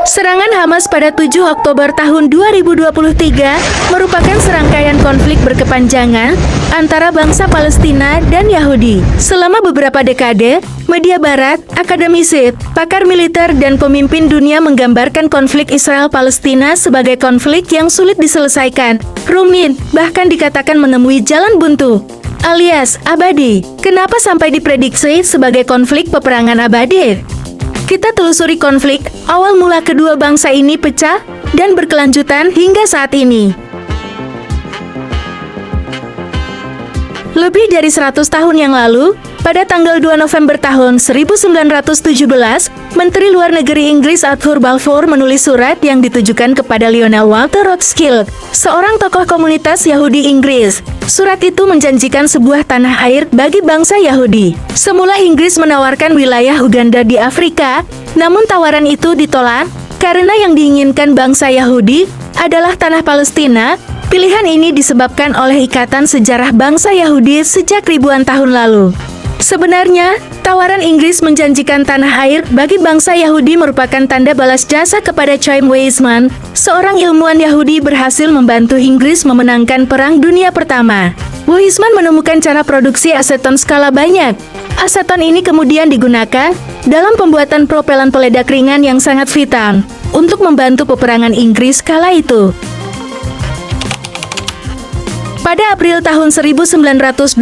Serangan Hamas pada 7 Oktober tahun 2023 merupakan serangkaian konflik berkepanjangan antara bangsa Palestina dan Yahudi. Selama beberapa dekade, media barat, akademisi, pakar militer, dan pemimpin dunia menggambarkan konflik Israel-Palestina sebagai konflik yang sulit diselesaikan, rumit, bahkan dikatakan menemui jalan buntu, alias abadi. Kenapa sampai diprediksi sebagai konflik peperangan abadi? Kita telusuri konflik awal mula kedua bangsa ini pecah dan berkelanjutan hingga saat ini. Lebih dari 100 tahun yang lalu, pada tanggal 2 November tahun 1917, Menteri Luar Negeri Inggris Arthur Balfour menulis surat yang ditujukan kepada Lionel Walter Rothschild, seorang tokoh komunitas Yahudi Inggris. Surat itu menjanjikan sebuah tanah air bagi bangsa Yahudi. Semula Inggris menawarkan wilayah Uganda di Afrika, namun tawaran itu ditolak karena yang diinginkan bangsa Yahudi adalah tanah Palestina. Pilihan ini disebabkan oleh ikatan sejarah bangsa Yahudi sejak ribuan tahun lalu. Sebenarnya, tawaran Inggris menjanjikan tanah air bagi bangsa Yahudi merupakan tanda balas jasa kepada Chaim Weizmann, seorang ilmuwan Yahudi berhasil membantu Inggris memenangkan Perang Dunia Pertama. Weizmann menemukan cara produksi aseton skala banyak. Aseton ini kemudian digunakan dalam pembuatan propelan peledak ringan yang sangat vital untuk membantu peperangan Inggris kala itu. Pada April tahun 1920,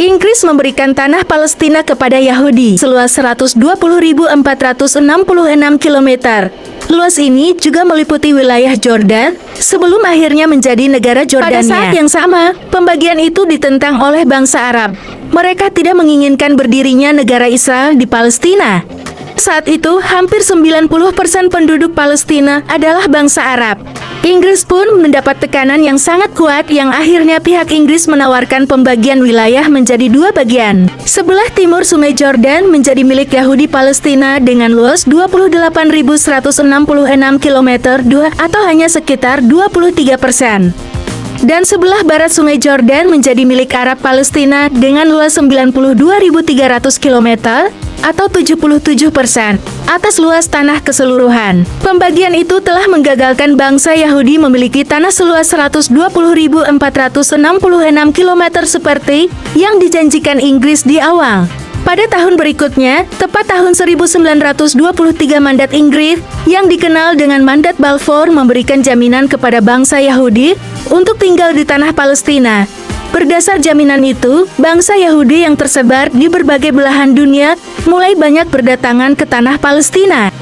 Inggris memberikan tanah Palestina kepada Yahudi seluas 120.466 km. Luas ini juga meliputi wilayah Jordan, sebelum akhirnya menjadi negara Jordania. Pada saat yang sama, pembagian itu ditentang oleh bangsa Arab. Mereka tidak menginginkan berdirinya negara Israel di Palestina. Saat itu, hampir 90% penduduk Palestina adalah bangsa Arab. Inggris pun mendapat tekanan yang sangat kuat yang akhirnya pihak Inggris menawarkan pembagian wilayah menjadi dua bagian. Sebelah timur Sungai Jordan menjadi milik Yahudi Palestina dengan luas 28.166 km atau hanya sekitar 23%. Dan sebelah barat Sungai Jordan menjadi milik Arab Palestina dengan luas 92.300 km atau 77% atas luas tanah keseluruhan. Pembagian itu telah menggagalkan bangsa Yahudi memiliki tanah seluas 120.466 km seperti yang dijanjikan Inggris di awal. Pada tahun berikutnya, tepat tahun 1923, mandat Inggris yang dikenal dengan mandat Balfour memberikan jaminan kepada bangsa Yahudi untuk tinggal di tanah Palestina. Berdasar jaminan itu, bangsa Yahudi yang tersebar di berbagai belahan dunia mulai banyak berdatangan ke tanah Palestina.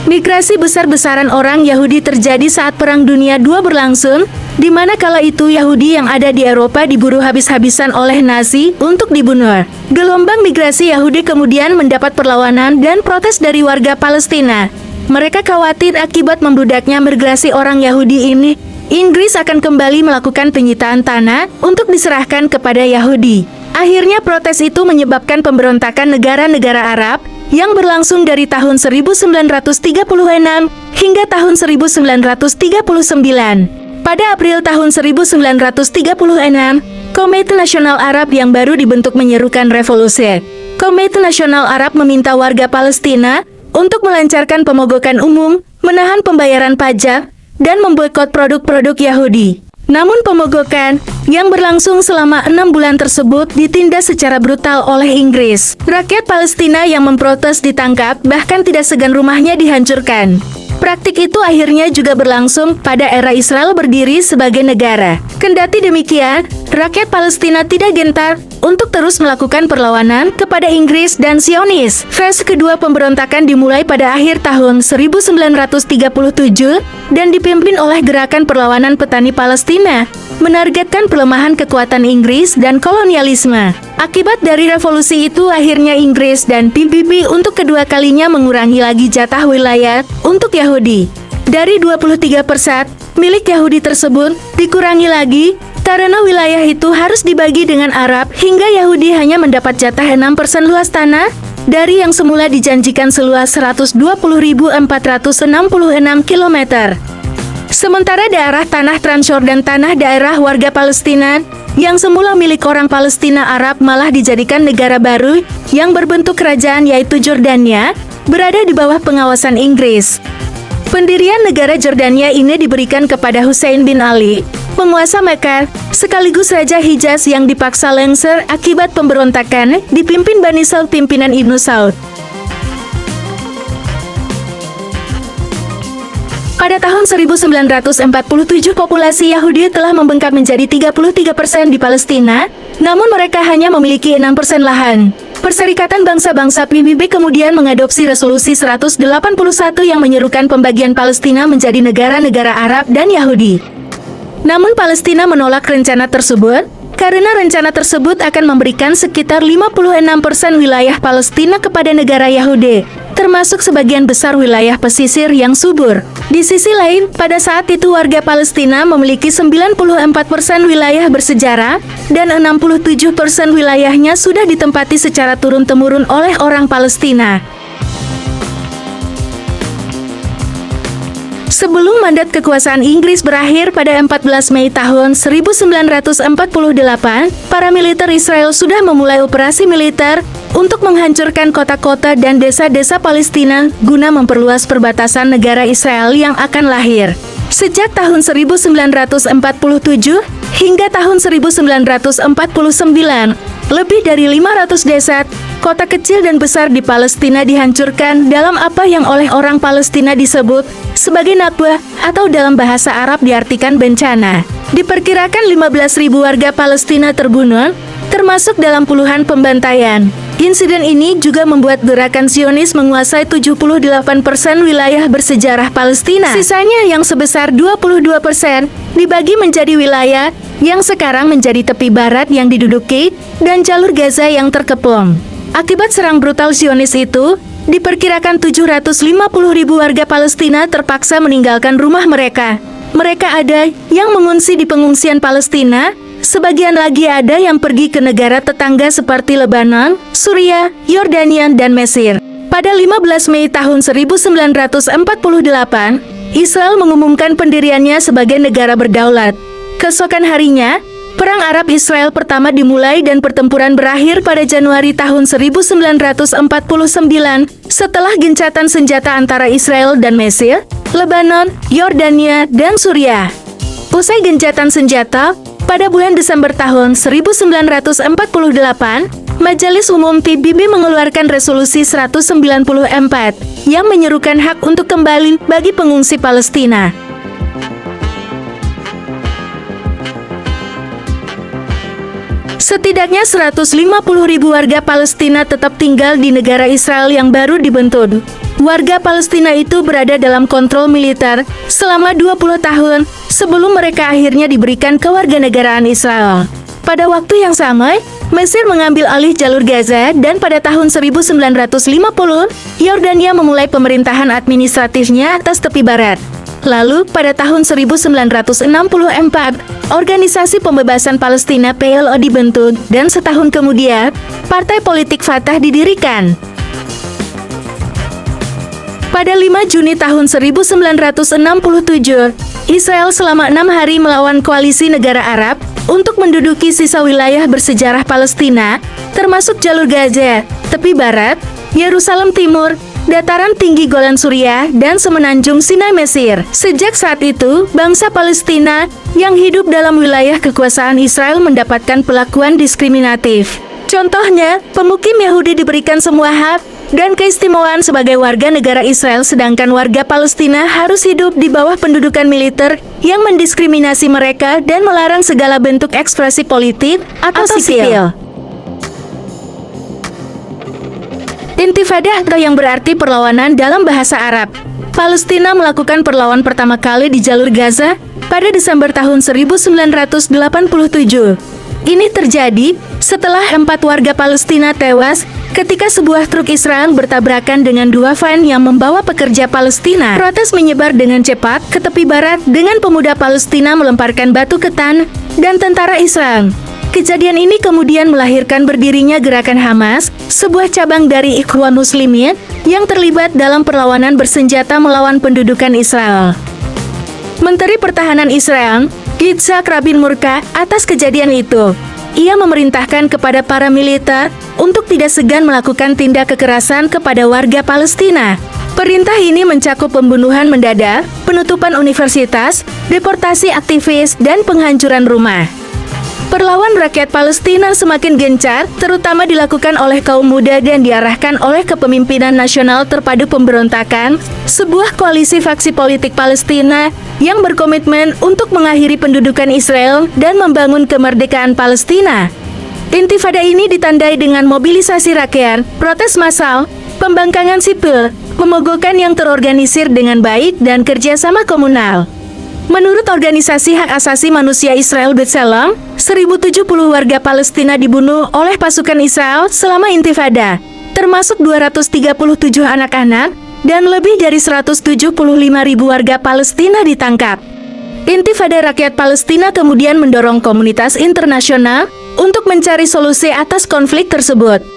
Migrasi besar-besaran orang Yahudi terjadi saat Perang Dunia II berlangsung, di mana kala itu Yahudi yang ada di Eropa diburu habis-habisan oleh Nazi untuk dibunuh. Gelombang migrasi Yahudi kemudian mendapat perlawanan dan protes dari warga Palestina. Mereka khawatir akibat membludaknya migrasi orang Yahudi ini, Inggris akan kembali melakukan penyitaan tanah untuk diserahkan kepada Yahudi. Akhirnya protes itu menyebabkan pemberontakan negara-negara Arab yang berlangsung dari tahun 1936 hingga tahun 1939. Pada April tahun 1936, Komite Nasional Arab yang baru dibentuk menyerukan revolusi. Komite Nasional Arab meminta warga Palestina untuk melancarkan pemogokan umum, menahan pembayaran pajak, dan memboikot produk-produk Yahudi. Namun pemogokan yang berlangsung selama 6 bulan tersebut ditindas secara brutal oleh Inggris. Rakyat Palestina yang memprotes ditangkap, bahkan tidak segan rumahnya dihancurkan. Praktik itu akhirnya juga berlangsung pada era Israel berdiri sebagai negara. Kendati demikian, rakyat Palestina tidak gentar untuk terus melakukan perlawanan kepada Inggris dan Zionis. Fase kedua pemberontakan dimulai pada akhir tahun 1937 dan dipimpin oleh Gerakan Perlawanan Petani Palestina, menargetkan pelemahan kekuatan Inggris dan kolonialisme. Akibat dari revolusi itu, akhirnya Inggris dan PBB untuk kedua kalinya mengurangi lagi jatah wilayah untuk Yahudi. Dari 23% milik Yahudi tersebut dikurangi lagi karena wilayah itu harus dibagi dengan Arab hingga Yahudi hanya mendapat jatah 6% luas tanah dari yang semula dijanjikan seluas 120.466 km. Sementara daerah tanah Transjordan, tanah daerah warga Palestina yang semula milik orang Palestina Arab, malah dijadikan negara baru yang berbentuk kerajaan yaitu Jordania, berada di bawah pengawasan Inggris. Pendirian negara Jordania ini diberikan kepada Hussein bin Ali, penguasa Mekah, sekaligus Raja Hijaz yang dipaksa lengser akibat pemberontakan dipimpin Bani Saud pimpinan Ibnu Saud. Pada tahun 1947 populasi Yahudi telah membengkak menjadi 33% di Palestina, namun mereka hanya memiliki 6% lahan. Perserikatan Bangsa-Bangsa PBB kemudian mengadopsi Resolusi 181 yang menyerukan pembagian Palestina menjadi negara-negara Arab dan Yahudi. Namun Palestina menolak rencana tersebut, karena rencana tersebut akan memberikan sekitar 56% wilayah Palestina kepada negara Yahudi, termasuk sebagian besar wilayah pesisir yang subur. Di sisi lain, pada saat itu warga Palestina memiliki 94% wilayah bersejarah, dan 67% wilayahnya sudah ditempati secara turun-temurun oleh orang Palestina. Sebelum mandat kekuasaan Inggris berakhir pada 14 Mei tahun 1948, para militer Israel sudah memulai operasi militer untuk menghancurkan kota-kota dan desa-desa Palestina guna memperluas perbatasan negara Israel yang akan lahir. Sejak tahun 1947 hingga tahun 1949, lebih dari 500 desa, kota kecil dan besar di Palestina dihancurkan dalam apa yang oleh orang Palestina disebut sebagai Nakbah atau dalam bahasa Arab diartikan bencana. Diperkirakan 15.000 warga Palestina terbunuh, termasuk dalam puluhan pembantaian. Insiden ini juga membuat gerakan Zionis menguasai 78% wilayah bersejarah Palestina. Sisanya yang sebesar 22% dibagi menjadi wilayah yang sekarang menjadi tepi barat yang diduduki dan jalur Gaza yang terkepung. Akibat serang brutal Zionis itu, diperkirakan 750.000 warga Palestina terpaksa meninggalkan rumah mereka. Mereka ada yang mengungsi di pengungsian Palestina, sebagian lagi ada yang pergi ke negara tetangga seperti Lebanon, Suriah, Yordania, dan Mesir. Pada 15 Mei tahun 1948, Israel mengumumkan pendiriannya sebagai negara berdaulat. Keesokan harinya, Perang Arab-Israel pertama dimulai dan pertempuran berakhir pada Januari tahun 1949 setelah gencatan senjata antara Israel dan Mesir, Lebanon, Yordania, dan Suriah. Usai gencatan senjata, pada bulan Desember tahun 1948, Majelis Umum PBB mengeluarkan Resolusi 194 yang menyerukan hak untuk kembali bagi pengungsi Palestina. Setidaknya 150.000 warga Palestina tetap tinggal di negara Israel yang baru dibentuk. Warga Palestina itu berada dalam kontrol militer selama 20 tahun sebelum mereka akhirnya diberikan kewarganegaraan Israel. Pada waktu yang sama, Mesir mengambil alih jalur Gaza dan pada tahun 1950, Yordania memulai pemerintahan administratifnya atas tepi barat. Lalu, pada tahun 1964, Organisasi Pembebasan Palestina PLO dibentuk dan setahun kemudian, Partai Politik Fatah didirikan. Pada 5 Juni tahun 1967, Israel selama 6 hari melawan koalisi negara Arab untuk menduduki sisa wilayah bersejarah Palestina, termasuk jalur Gaza, tepi barat, Yerusalem Timur, dataran tinggi Golan Suriah, dan semenanjung Sinai Mesir. Sejak saat itu, bangsa Palestina yang hidup dalam wilayah kekuasaan Israel mendapatkan perlakuan diskriminatif. Contohnya, pemukim Yahudi diberikan semua hak dan keistimewaan sebagai warga negara Israel, sedangkan warga Palestina harus hidup di bawah pendudukan militer yang mendiskriminasi mereka dan melarang segala bentuk ekspresi politik atau sipil. Intifada atau yang berarti perlawanan dalam bahasa Arab. Palestina melakukan perlawanan pertama kali di jalur Gaza pada Desember tahun 1987. Ini terjadi setelah 4 warga Palestina tewas ketika sebuah truk Israel bertabrakan dengan 2 van yang membawa pekerja Palestina. Protes menyebar dengan cepat ke tepi barat dengan pemuda Palestina melemparkan batu ke tanah dan tentara Israel. Kejadian ini kemudian melahirkan berdirinya gerakan Hamas, sebuah cabang dari Ikhwan Muslimin yang terlibat dalam perlawanan bersenjata melawan pendudukan Israel. Menteri Pertahanan Israel, Yitzhak Rabin murka atas kejadian itu. ia memerintahkan kepada para militer untuk tidak segan melakukan tindak kekerasan kepada warga Palestina. Perintah ini mencakup pembunuhan mendadak, penutupan universitas, deportasi aktivis, dan penghancuran rumah. Perlawan rakyat Palestina semakin gencar, terutama dilakukan oleh kaum muda dan diarahkan oleh Kepemimpinan Nasional Terpadu Pemberontakan, sebuah koalisi faksi politik Palestina yang berkomitmen untuk mengakhiri pendudukan Israel dan membangun kemerdekaan Palestina. Intifada ini ditandai dengan mobilisasi rakyat, protes massal, pembangkangan sipil, pemogokan yang terorganisir dengan baik, dan kerjasama komunal. Menurut Organisasi Hak Asasi Manusia Israel B'Tselem, 1070 warga Palestina dibunuh oleh pasukan Israel selama intifada, termasuk 237 anak-anak, dan lebih dari 175.000 warga Palestina ditangkap. Intifada rakyat Palestina kemudian mendorong komunitas internasional untuk mencari solusi atas konflik tersebut.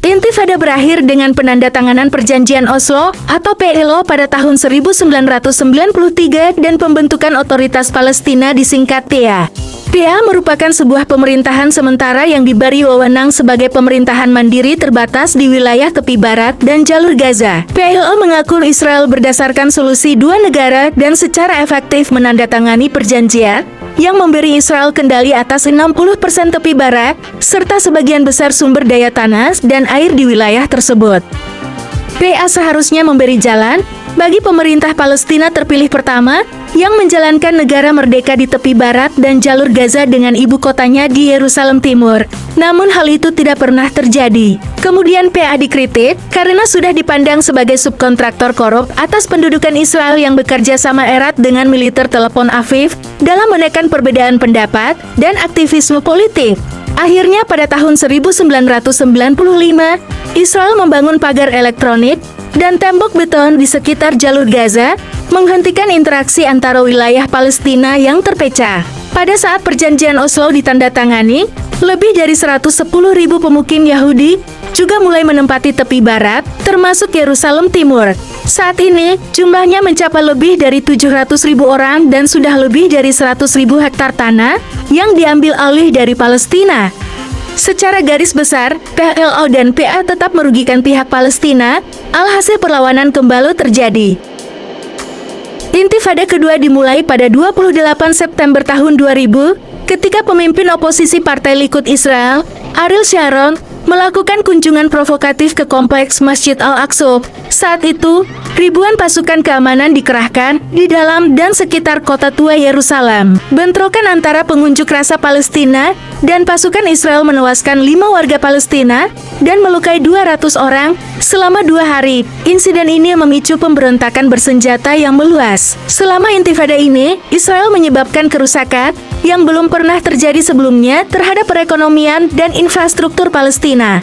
Intifada berakhir dengan penandatanganan Perjanjian Oslo atau PLO pada tahun 1993 dan pembentukan Otoritas Palestina disingkat PA. PA merupakan sebuah pemerintahan sementara yang diberi wewenang sebagai pemerintahan mandiri terbatas di wilayah tepi barat dan jalur Gaza. PLO mengaku Israel berdasarkan solusi dua negara dan secara efektif menandatangani perjanjian yang memberi Israel kendali atas 60% tepi barat, serta sebagian besar sumber daya tanah dan air di wilayah tersebut. PA seharusnya memberi jalan bagi pemerintah Palestina terpilih pertama yang menjalankan negara merdeka di tepi barat dan jalur Gaza dengan ibu kotanya di Yerusalem Timur. Namun hal itu tidak pernah terjadi. Kemudian PA dikritik karena sudah dipandang sebagai subkontraktor korup atas pendudukan Israel yang bekerja sama erat dengan militer Telepon Aviv dalam menekan perbedaan pendapat dan aktivisme politik. Akhirnya pada tahun 1995, Israel membangun pagar elektronik dan tembok beton di sekitar jalur Gaza, menghentikan interaksi antara wilayah Palestina yang terpecah. Pada saat perjanjian Oslo ditandatangani, lebih dari 110.000 pemukim Yahudi juga mulai menempati tepi barat, termasuk Yerusalem Timur. Saat ini, jumlahnya mencapai lebih dari 700.000 orang dan sudah lebih dari 100.000 hektar tanah yang diambil alih dari Palestina. Secara garis besar, PLO dan PA tetap merugikan pihak Palestina, alhasil perlawanan kembali terjadi. Intifada kedua dimulai pada 28 September tahun 2000, ketika pemimpin oposisi Partai Likud Israel, Ariel Sharon, melakukan kunjungan provokatif ke kompleks Masjid Al-Aqsa. Saat itu, ribuan pasukan keamanan dikerahkan di dalam dan sekitar kota tua Yerusalem. Bentrokan antara pengunjuk rasa Palestina dan pasukan Israel menewaskan 5 warga Palestina dan melukai 200 orang selama 2 hari. Insiden ini memicu pemberontakan bersenjata yang meluas. Selama intifada ini, Israel menyebabkan kerusakan yang belum pernah terjadi sebelumnya terhadap perekonomian dan infrastruktur Palestina.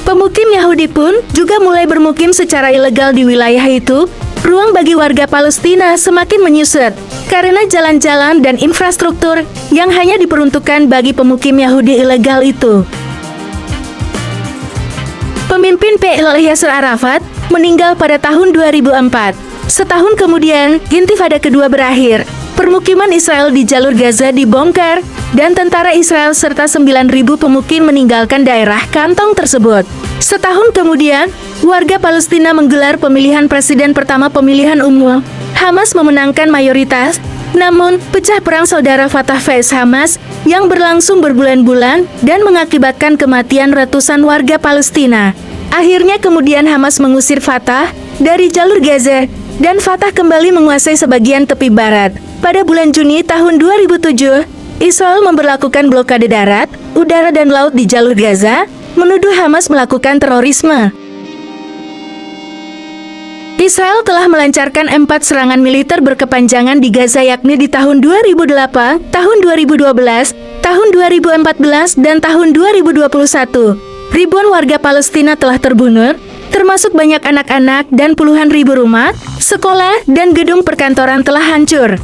Pemukim Yahudi pun juga mulai bermukim secara ilegal di wilayah itu. Ruang bagi warga Palestina semakin menyusut karena jalan-jalan dan infrastruktur yang hanya diperuntukkan bagi pemukim Yahudi ilegal itu. Pemimpin PLO Yasser Arafat meninggal pada tahun 2004. Setahun kemudian, intifada kedua berakhir. Permukiman Israel di jalur Gaza dibongkar, dan tentara Israel serta 9.000 pemukim meninggalkan daerah kantong tersebut. Setahun kemudian, warga Palestina menggelar pemilihan presiden pertama pemilihan umum. Hamas memenangkan mayoritas, namun pecah perang saudara Fatah vs Hamas yang berlangsung berbulan-bulan dan mengakibatkan kematian ratusan warga Palestina. Akhirnya kemudian Hamas mengusir Fatah dari jalur Gaza, dan Fatah kembali menguasai sebagian tepi barat. Pada bulan Juni tahun 2007, Israel memberlakukan blokade darat, udara dan laut di jalur Gaza, menuduh Hamas melakukan terorisme. Israel telah melancarkan 4 serangan militer berkepanjangan di Gaza, yakni di tahun 2008, tahun 2012, tahun 2014, dan tahun 2021. Ribuan warga Palestina telah terbunuh, termasuk banyak anak-anak, dan puluhan ribu rumah, sekolah, dan gedung perkantoran telah hancur.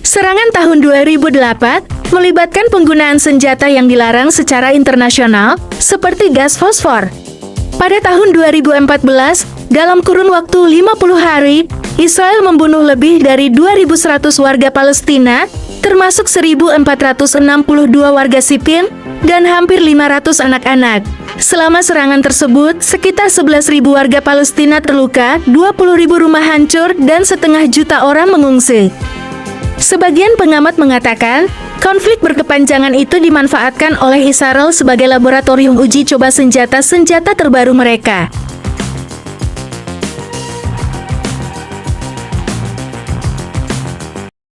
Serangan tahun 2008 melibatkan penggunaan senjata yang dilarang secara internasional, seperti gas fosfor. Pada tahun 2014, dalam kurun waktu 50 hari, Israel membunuh lebih dari 2.100 warga Palestina termasuk 1.462 warga sipil dan hampir 500 anak-anak. Selama serangan tersebut, sekitar 11.000 warga Palestina terluka, 20.000 rumah hancur, dan setengah juta orang mengungsi. Sebagian pengamat mengatakan, konflik berkepanjangan itu dimanfaatkan oleh Israel sebagai laboratorium uji coba senjata terbaru mereka.